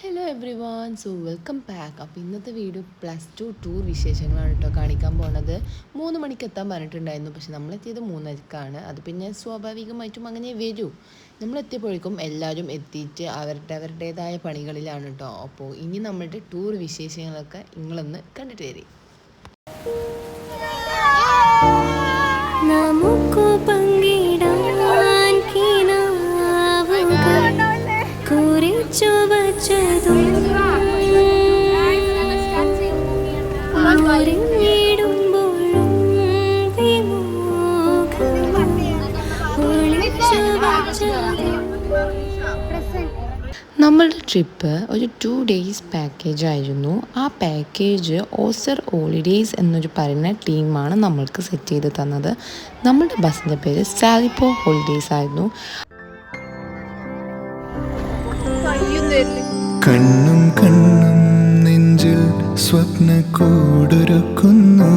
Hello every one, so welcome back. അപ്പോൾ ഇന്നത്തെ video +2 tour വിശേഷങ്ങളാണ് കേട്ടോ കാണിക്കാൻ പോണത്. 3 മണിക്ക് എത്താൻ പറഞ്ഞിട്ടുണ്ടായിരുന്നു, പക്ഷെ നമ്മളെത്തിയത് 3:30-ക്കാണ്. അത് പിന്നെ സ്വാഭാവികമായിട്ടും അങ്ങനെ വരൂ. നമ്മളെത്തിയപ്പോഴേക്കും എല്ലാവരും എത്തിയിട്ട് അവരുടേതായ പണികളിലാണ് കേട്ടോ. അപ്പോൾ ഇനി നമ്മളുടെ ടൂർ വിശേഷങ്ങളൊക്കെ നിങ്ങളൊന്ന് കണ്ടിട്ട് വരി. നമുക്ക് പങ്കിടാൻ കുറിച്ചു വച്ചതും ഒളിഞ്ഞിടുമ്പോഴും ഒളിച്ചു വച്ചതും. നമ്മളുടെ ട്രിപ്പ് ഒരു 2 ഡേയ്സ് പാക്കേജ് ആയിരുന്നു. ആ പാക്കേജ് ഓസർ ഹോളിഡേയ്സ് എന്നൊരു പറയുന്ന ടീമാണ് നമ്മൾക്ക് സെറ്റ് ചെയ്ത് തന്നത്. നമ്മളുടെ ബസ്സിൻ്റെ പേര് സാലിപ്പോ ഹോളിഡേയ്സ് ആയിരുന്നു. കണ്ണും കണ്ണും നെഞ്ചിൽ സ്വപ്ന കൂടൊരുക്കുന്നു,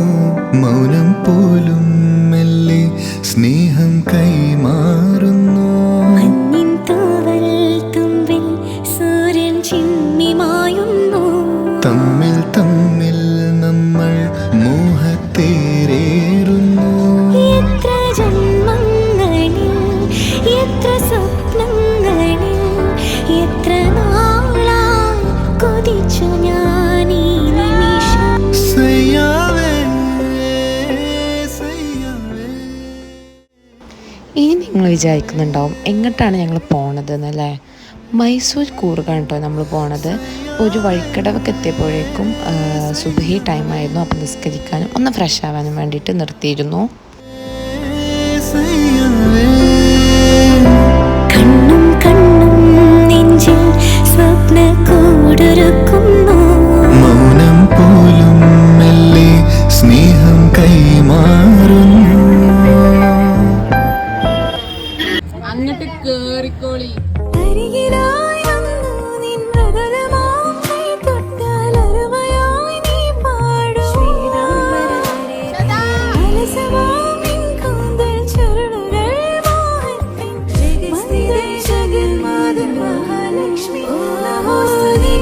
മൗനം പോലും മെല്ലെ സ്നേഹം കൈമാറുന്നു. മഞ്ഞിൻ തൂവൽ തുമ്പിൽ സൂര്യൻ ചിമ്മിമായുന്നു, തമ്മിൽ തമ്മിൽ നമ്മൾ മോഹത്തേരേറുന്നു. എത്ര ജന്മങ്ങളിൽ എത്ര സ്വപ്നങ്ങളിൽ എത്ര നാളായി കൊതിച്ചു ഞാൻ ഈ നിമിഷം. സയ്യാവേ സയ്യാവേ. ഇനി നിങ്ങൾ വിചാരിക്കുന്നുണ്ടാവും എങ്ങോട്ടാണ് ഞങ്ങൾ പോണതെന്നല്ലേ. മൈസൂർ കൂർഗാണ് കേട്ടോ നമ്മൾ പോണത്. ഒരു വഴിക്കടവൊക്കെ എത്തിയപ്പോഴേക്കും സുബഹി ടൈമായിരുന്നു. അപ്പോൾ നിസ്കരിക്കാനും ഒന്ന് ഫ്രഷ് ആവാനും വേണ്ടിയിട്ട് നിർത്തിയിരുന്നു. കണ്ണും കണ്ണും നെഞ്ചിൽ സ്വപ്ന കൂടൊരുക്കുന്നു, മൗനം പോലും മെല്ലെ സ്നേഹം കൈമാറുന്നു. അങ്ങോട്ട് കേറിക്കോളി. അരികിലായി വന്നു നിൻ പ്രതലമാം കൈ തൊട്ടാൽ അരുമയായി നീ പാടും. അലസമാം നിൻ കൂന്തൽ ചുരുളുകൾ മോഹത്തിൻ മന്ത്രം ജഗന്മാതൃ മഹാലക്ഷ്മി. ഓഹോസ്തുതി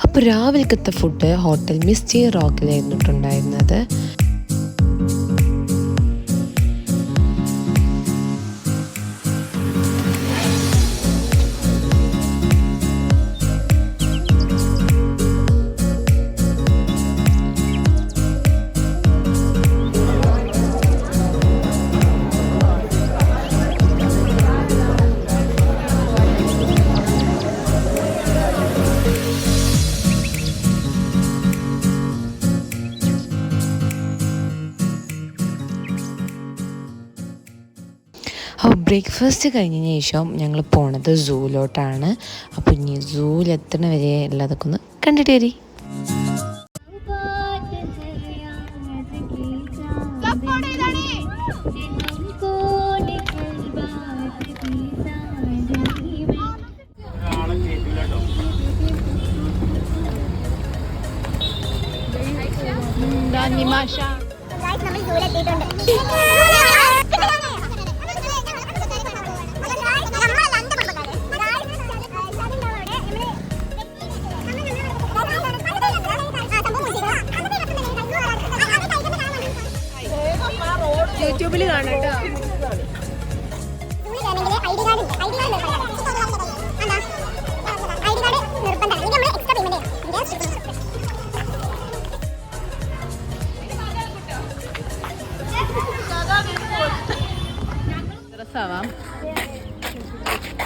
അപ്പോൾ രാവിലത്തെ ഫുഡ് ഹോട്ടൽ മിസ്റ്റി റോക്കിലായിരുന്നിട്ടുണ്ടായിരുന്നത്. അപ്പോൾ ബ്രേക്ക്ഫാസ്റ്റ് കഴിഞ്ഞതിന് ശേഷം ഞങ്ങൾ പോണത് സൂലോട്ടാണ്. അപ്പോൾ ഇനി സൂലെത്തണ വരെ എല്ലാതൊക്കെ ഒന്ന് കണ്ടിട്ട് വരി. യൂട്യൂബിൽ കാണട്ടോ.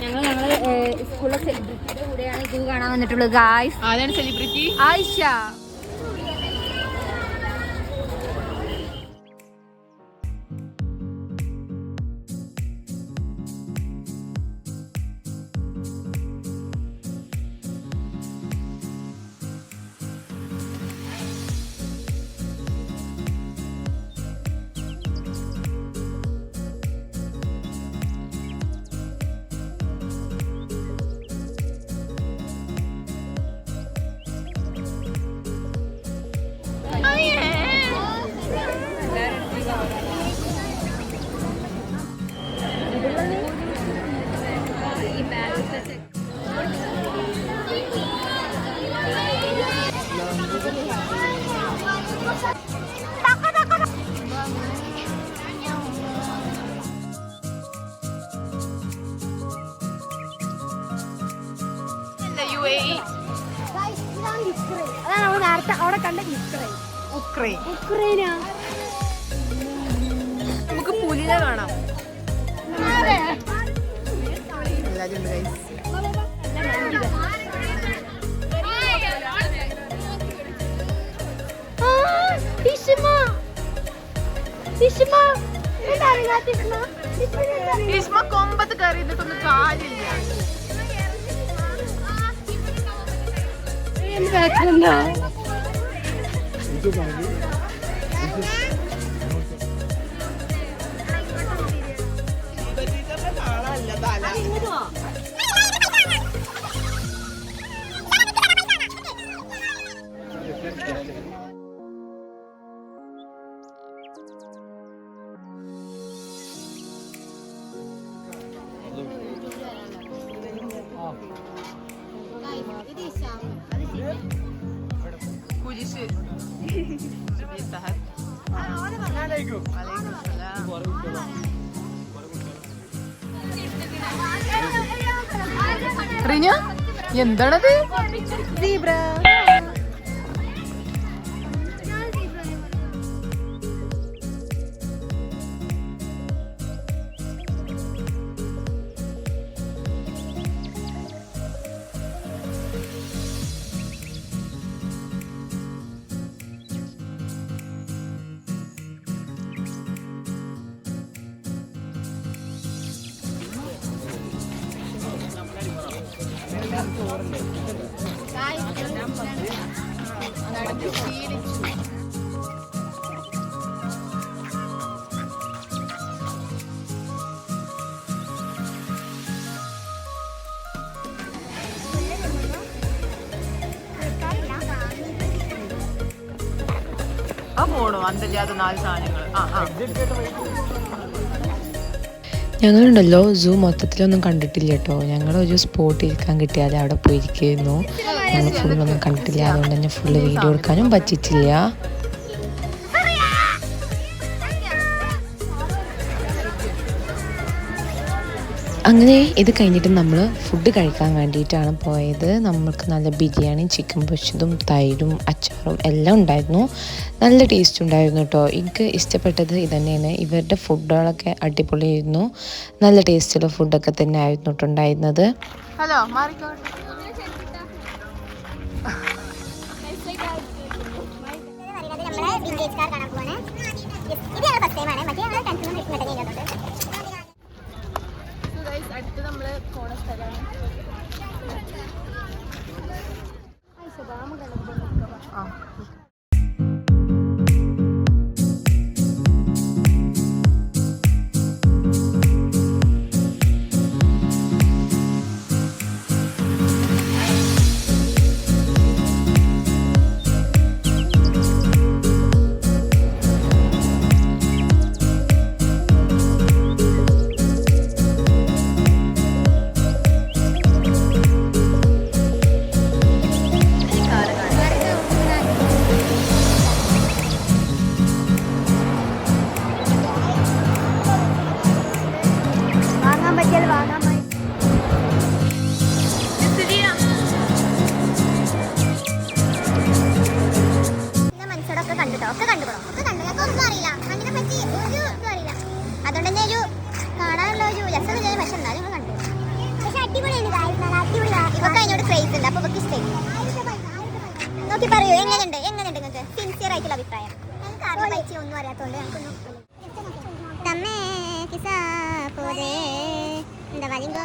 ഞങ്ങള് സ്കൂളിലെ സെലിബ്രിറ്റിയുടെ കൂടെയാണ് ഇത് കാണാൻ വന്നിട്ടുള്ളത്. ഗായ്സ്, ആരാണ് സെലിബ്രിറ്റി? ആയിഷ. അതാണ് നമ്മൾ നേരത്തെ അവിടെ കണ്ട ഉക്രൈനാ. നമുക്ക് പുലിനെ കാണാം. കൊമ്പത്ത് കയറി നിന്നിട്ടൊന്നും കാര്യമില്ല. കുരിശ്. റിഞ്ഞ എന്താണത്? പോണു അന്തല്ലാത്ത 4 സാധനങ്ങൾ. ഞങ്ങളുണ്ടല്ലോ സൂ മൊത്തത്തിലൊന്നും കണ്ടിട്ടില്ല കേട്ടോ. ഞങ്ങളൊരു സ്പോട്ട് ഇരിക്കാൻ കിട്ടിയാൽ അവിടെ പോയിരിക്കുന്നു. ഞങ്ങൾ ഫുള്ളൊന്നും കണ്ടിട്ടില്ല, അതുകൊണ്ട് തന്നെ ഫുള്ള് വീഡിയോ എടുക്കാനും പറ്റിയിട്ടില്ല. അങ്ങനെ ഇത് കഴിഞ്ഞിട്ട് നമ്മൾ ഫുഡ് കഴിക്കാൻ വേണ്ടിയിട്ടാണ് പോയത്. നമ്മൾക്ക് നല്ല ബിരിയാണി, ചിക്കൻ പൊരിച്ചതും തൈരും അച്ചാറും എല്ലാം ഉണ്ടായിരുന്നു. നല്ല ടേസ്റ്റ് ഉണ്ടായിരുന്നു കേട്ടോ. എനിക്ക് ഇഷ്ടപ്പെട്ടത് ഇതന്നെയാണ്. ഇവരുടെ ഫുഡുകളൊക്കെ അടിപൊളിയായിരുന്നു. നല്ല ടേസ്റ്റുള്ള ഫുഡൊക്കെ തന്നെ ആയിരുന്നു കേട്ടോ ഉണ്ടായിരുന്നത്. ഹലോ അടുത്ത് നമ്മള് പോണ സ്ഥലമാണ്. കണ്ടു, ഞങ്ങൾക്കൊന്നും അറിയില്ല, മണ്ണിനെ പറ്റി ഒരു ഇതും അറിയില്ല. അതുകൊണ്ട് തന്നെ ഒരു കാണാനുള്ള ഒരു രസം വിചാരിച്ചു. പക്ഷെ എന്നാലും നിങ്ങൾ കണ്ടു. പക്ഷെ അടിപൊളിയാണ്, അടിപൊളിയാണ്. ഇവർക്ക് അതിനോട് ക്രേസ് ഉണ്ട്, അപ്പൊ ഇവർക്ക് ഇഷ്ടമായി. നോക്കി പറയൂ, എങ്ങനെയുണ്ട് നിങ്ങൾക്ക് സിൻസിയർ ആയിട്ടുള്ള അഭിപ്രായം? ഞങ്ങൾക്ക് അറിയാൻ പറ്റി ഒന്നും അറിയാത്തതുകൊണ്ട് ഞങ്ങൾക്കൊന്നും എന്താ വലിങ്കോ.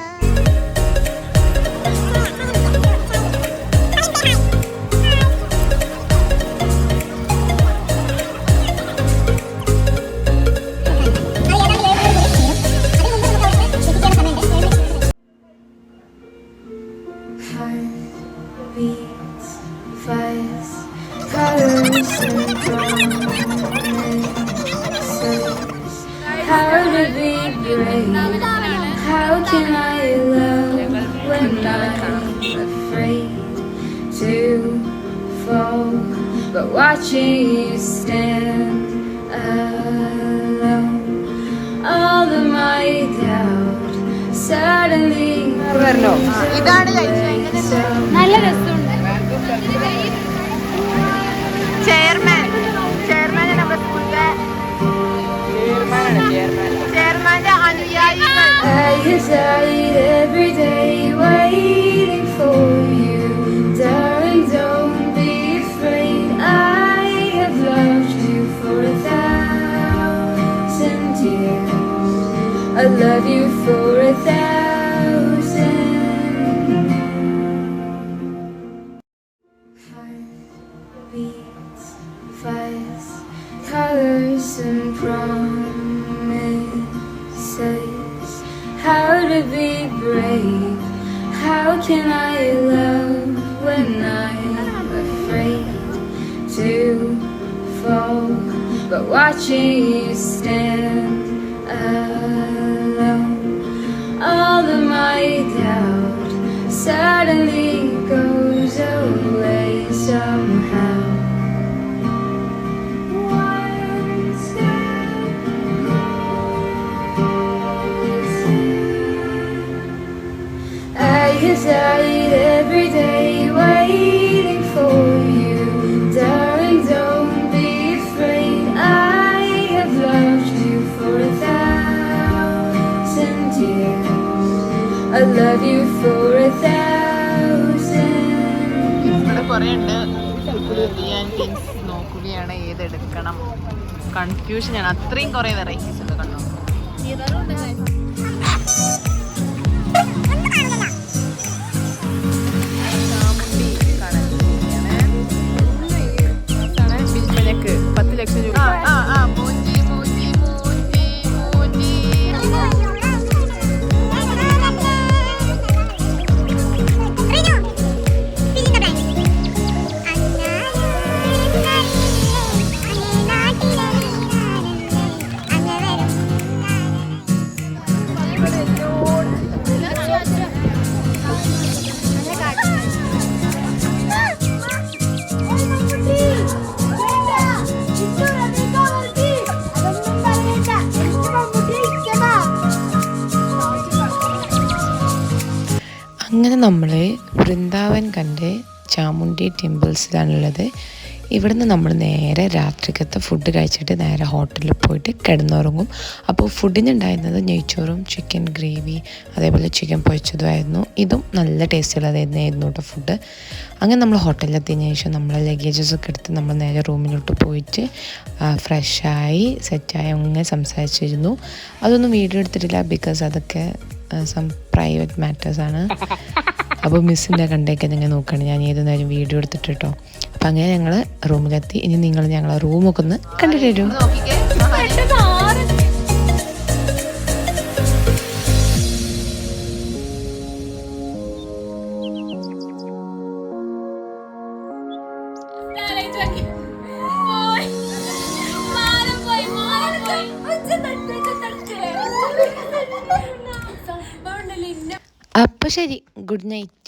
How to be brave? How can I love when I'm afraid to fall? But watching you stand alone, all of my doubt suddenly നല്ല രസമുണ്ട്. ചെയർമാന്റെ അനുയായികൾ. I hesitate every day waiting for you. Darling, don't be afraid. I have loved you for 1,000 years. I love you for 1,000. Heartbeats fast, colors and promises. How to be brave? How can I love when I'm afraid to fall? But watching you stand alone, all of my doubt suddenly goes away somehow. I hesitate every day waiting for you. Darling, don't be afraid. I have loved you for 1,000 years. I love you for 1,000. ഇവിടെ കുറേ ഉണ്ട്. നോക്കുകയാണ് ഏതെടുക്കണം, കൺഫ്യൂഷനാണ്. അത്രയും കുറേ varieties ഉണ്ട്. കണ്ടോ, വിൽപ്പനക്ക് 10 ലക്ഷം രൂപ. അങ്ങനെ നമ്മൾ വൃന്ദാവൻ കണ്ട് ചാമുണ്ഡി ടെമ്പിൾസിലാണുള്ളത്. ഇവിടുന്ന് നമ്മൾ നേരെ രാത്രിക്കത്തെ ഫുഡ് കഴിച്ചിട്ട് നേരെ ഹോട്ടലിൽ പോയിട്ട് കിടന്നുറങ്ങും. അപ്പോൾ ഫുഡിനുണ്ടായിരുന്നത് നെയ്ച്ചോറും ചിക്കൻ ഗ്രേവി അതേപോലെ ചിക്കൻ പൊരിച്ചതുമായിരുന്നു. ഇതും നല്ല ടേസ്റ്റുള്ളതായിരുന്നു കേട്ടോ ഫുഡ്. അങ്ങനെ നമ്മൾ ഹോട്ടലിലെത്തിയതിന് ശേഷം നമ്മൾ ലഗേജസൊക്കെ എടുത്ത് നമ്മൾ നേരെ റൂമിലോട്ട് പോയിട്ട് ഫ്രഷായി സെറ്റായി അങ്ങനെ സംസാരിച്ചിരുന്നു. അതൊന്നും വീഡിയോ എടുത്തിട്ടില്ല, ബിക്കോസ് അതൊക്കെ സം പ്രൈവറ്റ് മാറ്റേഴ്സാണ്. അപ്പോൾ മിസ്സിൻ്റെ കണ്ടേക്ക് നിങ്ങൾ നോക്കുകയാണ്, ഞാൻ ഏത് നേരം വീഡിയോ എടുത്തിട്ട് കേട്ടോ. അപ്പം അങ്ങനെ ഞങ്ങൾ റൂമിലെത്തി. ഇനി നിങ്ങൾ ഞങ്ങളെ റൂമൊക്കെ ഒന്ന് കണ്ടിട്ട് വരും. അപ്പോൾ ശരി, ഗുഡ് നൈറ്റ്.